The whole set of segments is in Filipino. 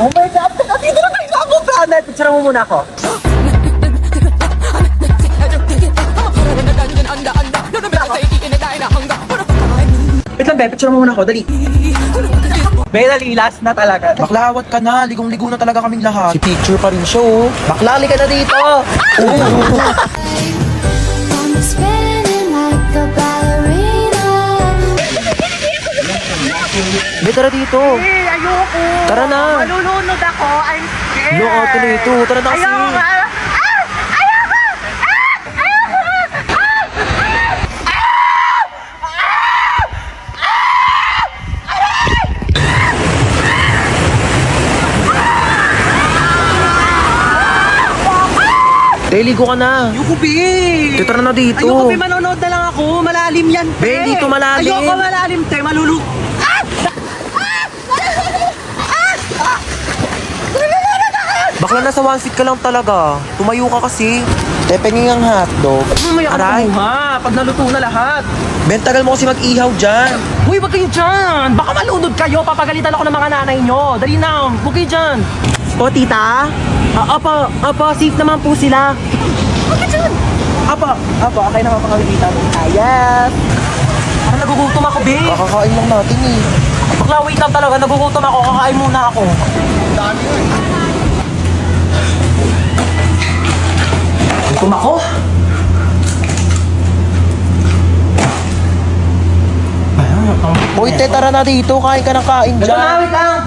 Oh my God! Dito na tayo sa Bukana! Picture mo muna ako. Wait lang, be. Picture mo muna ako. Dali. Be, dali. Last na talaga. Baklawat ka na, ligong-ligo na talaga kaming lahat. Si picture pa rin siya, oh. Baklali ka na dito! Be, tara dito. Ayoko! Tara na. Malulunod ako. I'm scared! Yung ate na ito, tara na kasi. Ayoko! Ligo ka na. Ayoko, be! Tara na dito. Ayoko, be! Manonood na lang ako. Malalim yan, te! Be, dito malalim. Ayoko malalim, te! Malulu... Bakla nasa one seat ka lang talaga. Tumayo ka kasi. Tepenging ang hotdog. Mamaya ka na Aray. kumuha. Pag naluto na lahat. Ben, tagal mo kasi mag-ihaw dyan. Uy, wag kayo dyan! Baka malunod kayo. Papagalitan ako ng mga nanay nyo. Dali na. Huwag kayo dyan. O, tita? Opo, safe naman po sila. Huwag kayo dyan. Opo, okay naman po kami, tita. Yes. Parang nagugutom ako, be. Kakakain lang natin eh. Bakla, wait lang talaga. Nagugutom ako. Kakain muna ako. Dami yun. Gutom ako. Hoy, te, tara na dito. Kain ka ng kain Ito na, dyan. wait lang.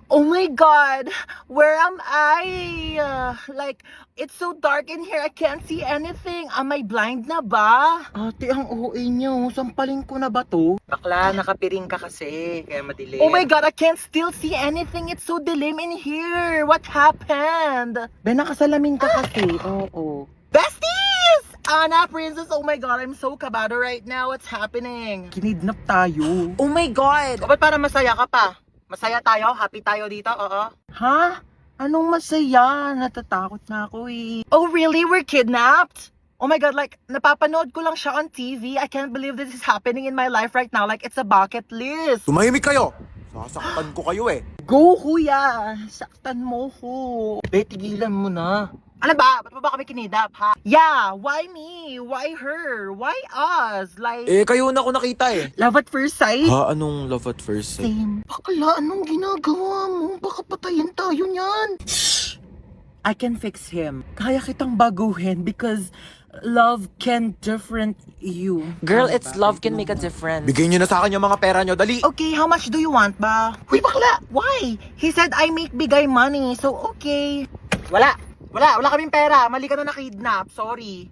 Oh my God! Where am I? Like, it's so dark in here. I can't see anything. Am I blind na ba? Ate, ang OA niyo. Sampalin ko na ba to? Bakla, nakapiring ka kasi. Kaya madilim. Oh my God! I can't still see anything. It's so dilim in here. What happened? Ben, nakasalamin ka kasi. Oo. Besties! Anna, Princess, oh my God, I'm so kabado right now. What's happening? Kinidnap tayo. Oh my God! Ba't parang masaya ka pa? Masaya tayo? Happy tayo dito? Oo. Ha? Anong masaya? Natatakot na ako eh. Oh really? We're kidnapped? Oh my God, like, napapanood ko lang siya on TV. I can't believe this is happening in my life right now. Like, it's a bucket list. Tumahimik kayo! Sasaktan ko kayo eh. Go, kuya! Saktan mo ko. Be, tigilan mo na. Ano ba? Ba't mo ba kami kinidap, ha? Yeah, why me? Why her? Why us? Like, Eh, kayo na ako nakita eh. love at first sight? Ha? Anong love at first sight? Same. Bakla, anong ginagawa mo? Baka patayin tayo niyan. Shh! I can fix him. Kaya kitang baguhin because love can different you. Girl, it's love can make a difference. Bigay nyo na sa akin yung mga pera nyo, dali! Okay, how much do you want ba? Uy, bakla! Why? He said I make bigay money, so okay. Wala kaming pera. Mali ka na nakidnap. Sorry.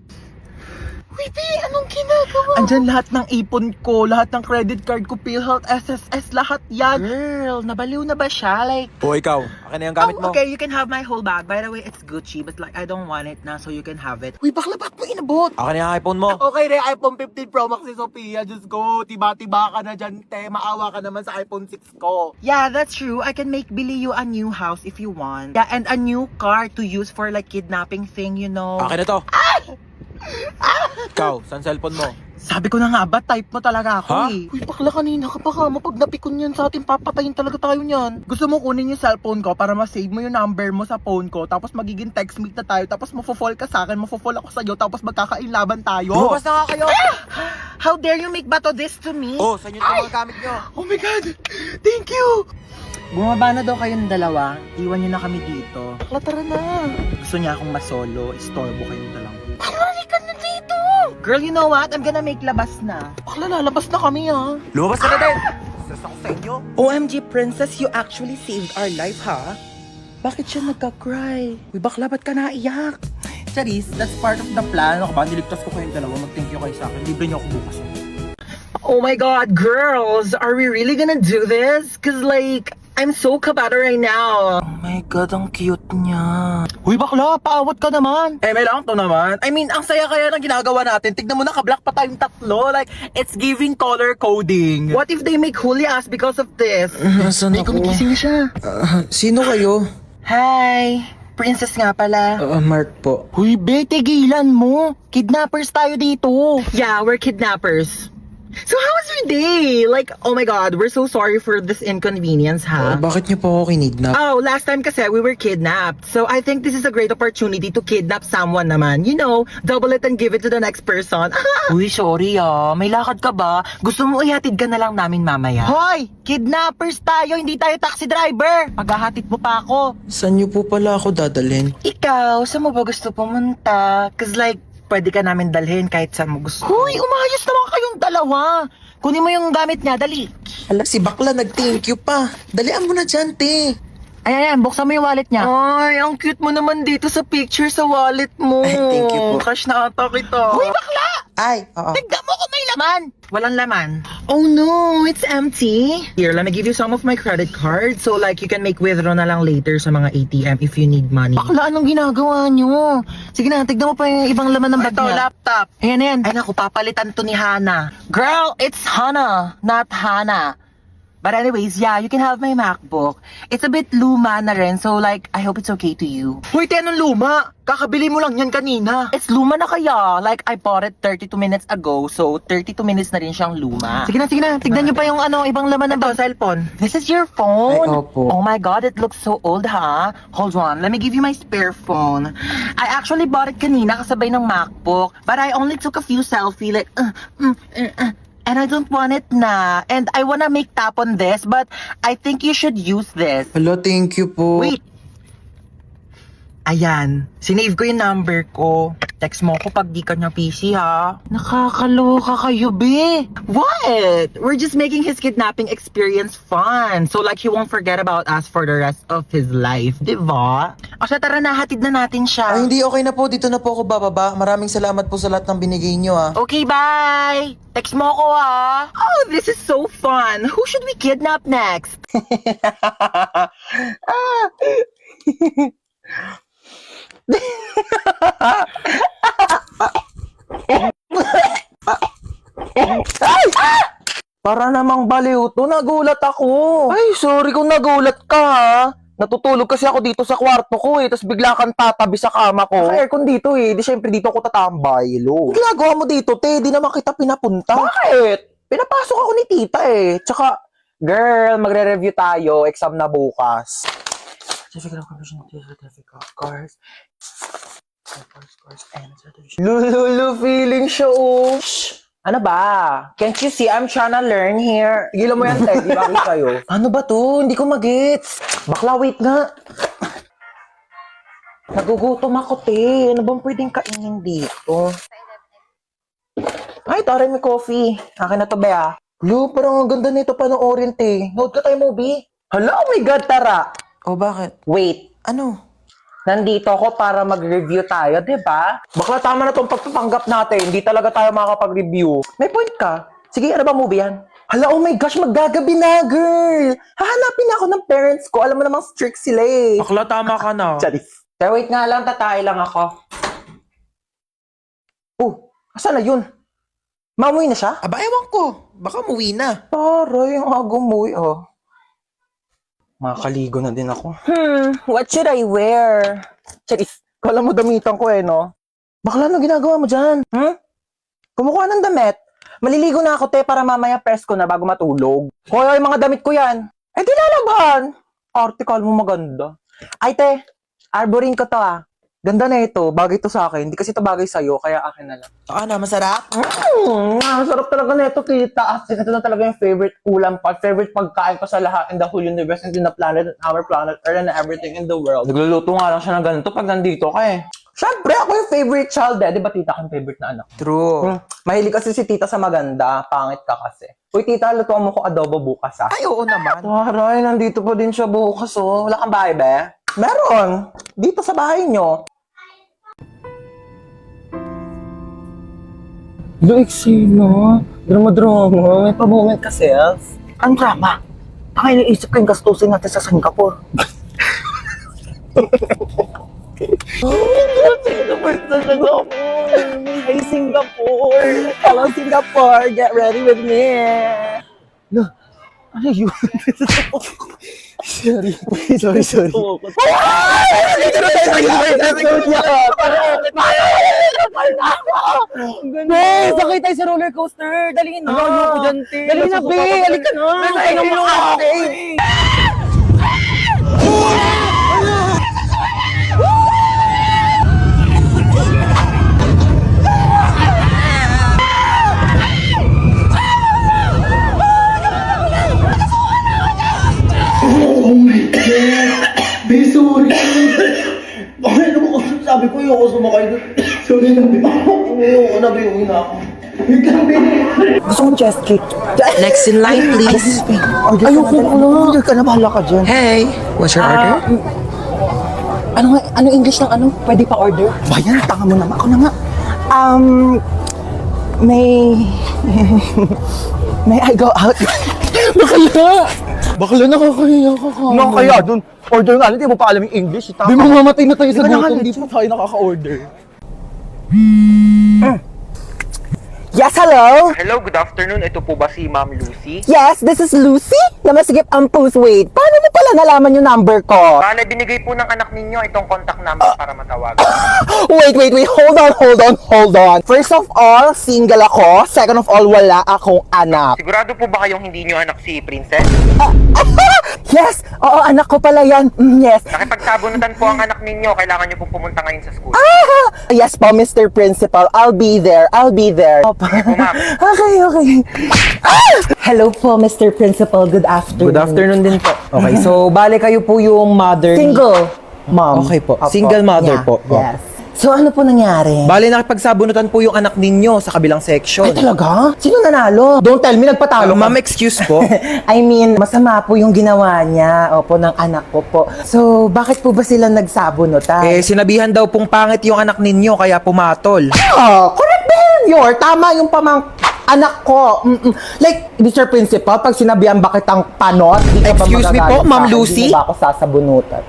Uy, P, anong ginagawa? Andyan lahat ng ipon ko, lahat ng credit card ko, PhilHealth, SSS, lahat yan. Girl, nabaliw na ba siya? Like, O ikaw, akin na yung gamit mo. okay, you can have my whole bag. By the way, it's Gucci, but like, I don't want it na, so you can have it. Uy, bakla, ba't mo inabot? Akin na yung iPhone mo. Okay, re, iPhone 15 Pro Max si Sophia. Diyos ko, tiba-tiba ka na dyan, te. Maawa ka naman sa iPhone 6 ko. Yeah, that's true. I can make Billy you a new house if you want. Yeah, and a new car to use for like kidnapping thing, you know. Akin na to. Ikaw, saan cellphone mo? Sabi ko na nga ba, type mo talaga ako Ha? eh. Uy, bakla kanina ka pa ka mo. Pag napikon yan sa atin, papatayin talaga tayo niyan. Gusto mo kunin yung cellphone ko para ma-save mo yung number mo sa phone ko. Tapos magiging textmate na tayo. Tapos mafo-fall ka sa akin, mafo-fall ako sa'yo. Tapos magkakainlaban tayo. Lumabas na nga kayo! How dare you make bato this to me? Oh, saan yun yung mga gamit nyo? Oh my God! Thank you! Bumaba na daw kayong dalawa. Iwan niyo na kami dito. Bakla, tara na. Gusto niya akong masolo. Istorbo kayong dalawa. Bakla, ka na dito! Girl, you know what? I'm gonna make labas na. Bakla, lalabas na kami ha. Lumabas ka na din! Sas ako sa inyo. OMG, Princess, you actually saved our life, ha? Bakit siya nagka-cry? Uy, bakla, ba't ka naiyak? Charis, that's part of the plan. Ako ba, niligtas ko kayong dalawa. Mag-thank you kayo sa akin. Libre niyo ako bukas. Oh my God, girls! Are we really gonna do this? Cause like, I'm so kabado right now. Oh my my God, ang cute niya. Huy, bakla, paawat ka naman. May lang to naman. I mean, ang saya kaya ng ginagawa natin. Tignan mo, naka-black pa tayong tatlo. Like, it's giving color coding. What if they make Huli us because of this? Nasaan ako? Gumigising na siya. Sino kayo? Hi, princess nga pala. Mark po. Huy, be, tigilan mo. Kidnappers tayo dito. Yeah, we're kidnappers. So how was your day? Like, oh my God, we're so sorry for this inconvenience, ha? Bakit niyo po ako kinidnap? Oh, last time kasi we were kidnapped. So I think this is a great opportunity to kidnap someone naman. You know, double it and give it to the next person. Uy, sorry may lakad ka ba? Gusto mo ihatid ka na lang namin mamaya? Hoy! Kidnappers tayo, hindi tayo taxi driver! Paghahatid mo pa ako. Saan niyo po pala ako dadalhin? Ikaw, saan mo ba gusto pumunta? Cause like, pwede ka namin dalhin kahit saan mo gusto. Hoy, umayos naman kayong dalawa. Kunin mo yung gamit niya, dali. Ala, si bakla nag-thank you pa. Dalian mo na dyan, te. Ayan, buksan mo yung wallet niya. Ay, ang cute mo naman dito sa picture sa wallet mo. Ay, thank you po. Cash na ata kita. Hoy, bakla! Ay, oo. Tignan mo kung may laman. Walang laman. Oh no, it's empty. Here, let me give you some of my credit card so like you can make withdraw na lang later sa mga ATM if you need money. Bakla, anong ginagawa nyo? Sige na, tignan mo pa yung ibang laman ng bag niya. Ito, laptop. Ayan. Ay naku, papalitan to ni Hana. Girl, it's Hana, not Hana. But anyways, yeah, you can have my MacBook. It's a bit luma na rin, so like, I hope it's okay to you. Wait, anong luma? Kakabili mo lang yan kanina. It's luma na kaya. Like, I bought it 32 minutes ago, so 32 minutes na rin siyang luma. Sige na. Tignan niyo pa yung ibang laman ng cellphone. This is your phone? Ay, opo. Oh my God, it looks so old, ha? Hold on, let me give you my spare phone. I actually bought it kanina kasabay ng MacBook, but I only took a few selfie, like, and I don't want it na. And I wanna make tap on this, but I think you should use this. Ala, thank you po. Wait. Ayan. Sinave ko yung number ko. Text mo ko pag di ka niya PC, ha? Nakakaloka kayo, be. What? We're just making his kidnapping experience fun. So like he won't forget about us for the rest of his life. Diba? O siya, tara na. Hatid na natin siya. Ay, hindi, okay na po. Dito na po ako bababa. Maraming salamat po sa lahat ng binigay niyo, ah. Okay, bye! Text mo ako, ha? Oh, this is so fun! Who should we kidnap next? Para namang baliw to. Nagulat ako. Ay, sorry kung nagulat ka, ha. Natutulog kasi ako dito sa kwarto ko tapos bigla kang tatabi sa kama ko. Naka-aircon dito di syempre dito ako tatambay, lo. Ginagawa mo dito, te? Di naman kita pinapunta. Bakit? Pinapasok ako ni tita Tsaka, girl, magre-review tayo. Exam na bukas. Certificate of completion of certificate of course. Lulu, feeling siya, oh. Shh! Ano ba? Can't you see I'm trying to learn here? Gilan mo yan, te. Di ba kayo? Ano ba to? Hindi ko magets. Bakla, wait nga. Nagugutom ako, te. Ano bang pwedeng kainin dito? Ay, tara, may coffee. Akin na to, Bea. Lu, parang ang ganda nito panoorin, te. Nood ka tayo movie? Hala, oh my God, tara. Oh, bakit? Wait. Ano? Nandito ako para mag-review tayo, di ba? Bakla, tama na tong pagpapanggap natin. Hindi talaga tayo makakapag-review. May point ka. Sige, ano ba movie yan? Hala, oh my gosh, maggagabi na, girl! Hahanapin ako ng parents ko. Alam mo namang strict sila Bakla, tama ka na. Charis. Pero wait nga lang, tatay lang ako. Oh, asan na yun? Mamuwi na siya? Aba, ewan ko. Baka umuwi na. Taray, yung umuwi, oh. Makakaligo na din ako. What should I wear? Charis, kala mo damitan ko no? Bakla, ano ginagawa mo dyan? Kumukuha ng damit. Maliligo na ako, te, para mamaya presko na bago matulog. Hoy, mga damit ko yan. Eh, di lalaban. Article mo maganda. Ay, te, arborin ko to, Ganda na ito. Bagay to sa akin. Hindi kasi ito bagay sa'yo, kaya akin na lang. Ano, masarap? Masarap talaga na ito, tita. As ito na talaga yung favorite ulam favorite pagkain ko sa lahat in the whole universe and in the planet, and our planet, Earth, and everything in the world. Nagluluto nga lang siya ng ganito pag nandito ka Siyempre, ako yung favorite child Di ba tita ko yung favorite na anak? True. Mahilig kasi si tita sa maganda. Pangit ka kasi. Uy, tita, lutuan mo ko adobo bukas, Ay, oo naman. Taray, nandito pa din siya bukas, Wala kang bahay, be? Meron. Dito sa bahay nyo. Luiksi, no? Drama-drama. May pa-moment ka, self. Ang drama? Baka iniisip ko yung gastusin natin sa Singapore. Singapore talaga ako. Ay, Singapore. Hello, Singapore. Get ready with me. No. Ano yun? Sorry. Be, sakay tayo sa roller coaster. Dali na. Dali na, Be. Halika na. Ay, naman. Oh my God! Be, sorry! Bakit naman ako? Sabi ko yung ako sumakay doon. Sorry na, Be. Oo, nabiuwi na ako. Wait lang, Be. Gusto kong chest cake. Next in line, please. Ayoko na. Order ka na, bahala ka dyan. Hey, what's your order? Ano English ng ano? Pwede pa order? Bayan, tanga mo naman. Ako na nga. May I go out? Bakla nakakahiya ka ka. Nakakaya doon. Order nga, hindi mo pa alam yung English. Di mamamatay na tayo sa Di ba gutom. nakalala? Hindi pa tayo nakaka-order. Yes, hello? Hello, good afternoon. Ito po ba si Ma'am Lucy? Yes, this is Lucy. Namasigip ang post. Wait, paano mo pala nalaman yung number ko? Bale, binigay po ng anak ninyo itong contact number para matawagan. Wait. Hold on. First of all, single ako. Second of all, wala akong anak. Sigurado po ba kayong hindi nyo anak si Princess? Yes! Oo, anak ko pala yan. Yes. Nakipagsabunutan po ang anak ninyo. Kailangan nyo pong pumunta ngayon sa school. Yes po, Mr. Principal. I'll be there. Sige po, ma'am. Okay. Hello po, Mr. Principal. Good afternoon. Good afternoon din po. Okay, so bale kayo po yung mother. Single, mom. Okay po. Opo. Single mother Yeah, po. Yes. So ano po nangyari? Bale nakipagsabunutan po yung anak ninyo sa kabilang section. Ay talaga? Sino nanalo? Don't tell me, nagpatalo ka. Ma'am, excuse po. I mean, masama po yung ginawa niya, opo, ng anak ko po. So, bakit po ba sila nagsabunutan? Sinabihan daw pong pangit yung anak ninyo kaya pumatol. Correct behavior. Tama yung anak ko. Like, Mr. Principal, pag sinabihan bakit ang panot, di ka ba Excuse me po, magagalit Ma'am sa akin? Lucy? Di ba ako sasabunutan?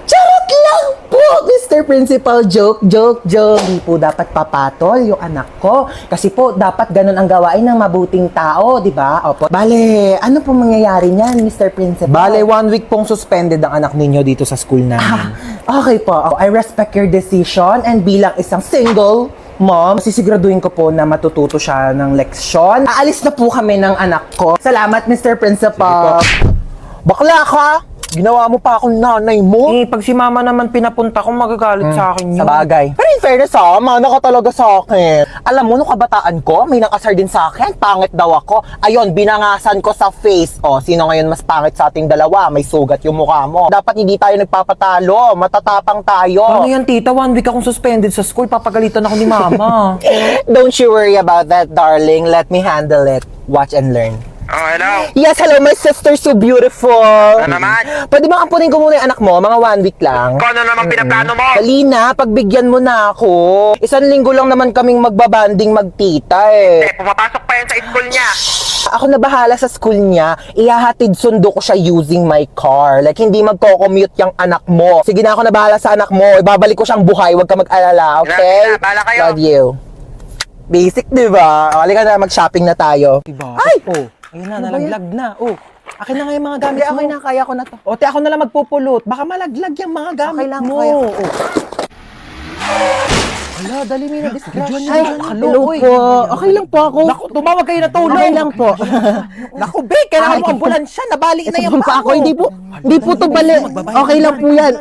Charot lang po, Mr. Principal. Joke. Hindi po dapat papatol yung anak ko. Kasi po, dapat ganun ang gawain ng mabuting tao, di ba? Opo. Bale, ano po mangyayari niyan, Mr. Principal? Bale 1 week pong suspended ang anak ninyo dito sa school namin. Okay po. I respect your decision and bilang isang single mom, sisiguraduhin ko po na matututo siya ng leksyon. Aalis na po kami ng anak ko. Salamat, Mr. Principal. Bakla ka! Ginawa mo pa akong nanay mo. Pag si mama naman pinapunta ko, magagalit sa akin yun. Sa bagay. Pero in fairness mana ka talaga sa akin. Alam mo, nung kabataan ko, may nakasar din sa akin. Pangit daw ako. Ayun, binangasan ko sa face. O, sino ngayon mas pangit sa ating dalawa? May sugat yung mukha mo. Dapat hindi tayo nagpapatalo. Matatapang tayo. Ano yan, tita? 1 week akong suspended sa school. Papagalitan ako ni mama. Don't you worry about that, darling. Let me handle it. Watch and learn. Oh, hello. Yes, hello, my sister, so beautiful. Ano naman? Pwede ba ampunin ko muna yung anak mo? Mga 1 week lang. Kung ano naman pinaplano mo? Dali na, pagbigyan mo na ako. 1 linggo lang naman kaming magbabanding magtita Pumapasok pa yan sa school niya. Ako na bahala sa school niya. Ihahatid sundo ko siya using my car. Like, hindi magko-commute yung anak mo. Sige na, ako na bahala sa anak mo. Ibabalik ko siyang buhay. Huwag ka mag-alala, okay? Grabe na, bahala kayo. Love you. Basic, di ba? Halika na, mag-shopping na tayo. Diba? Ay! Oh, ayun na, Ano ba nalaglag na. Oh, akin na nga yung mga gamit Hindi, mo. okay na, kaya ko na to. O, te, ako na lang magpupulot. Baka malaglag yung mga gamit Okay lang, mo. kaya ko. Oh. Hala, dali mo na disgrasya. Ay, hello po. Okay lang po ako. Naku, tumawag kayo na tulong. Okay lang po. Naku, be, kailangan Ay, mo ambulansya. Nabali na Ito yung pa ako. Hindi po to bali. Okay lang po yan.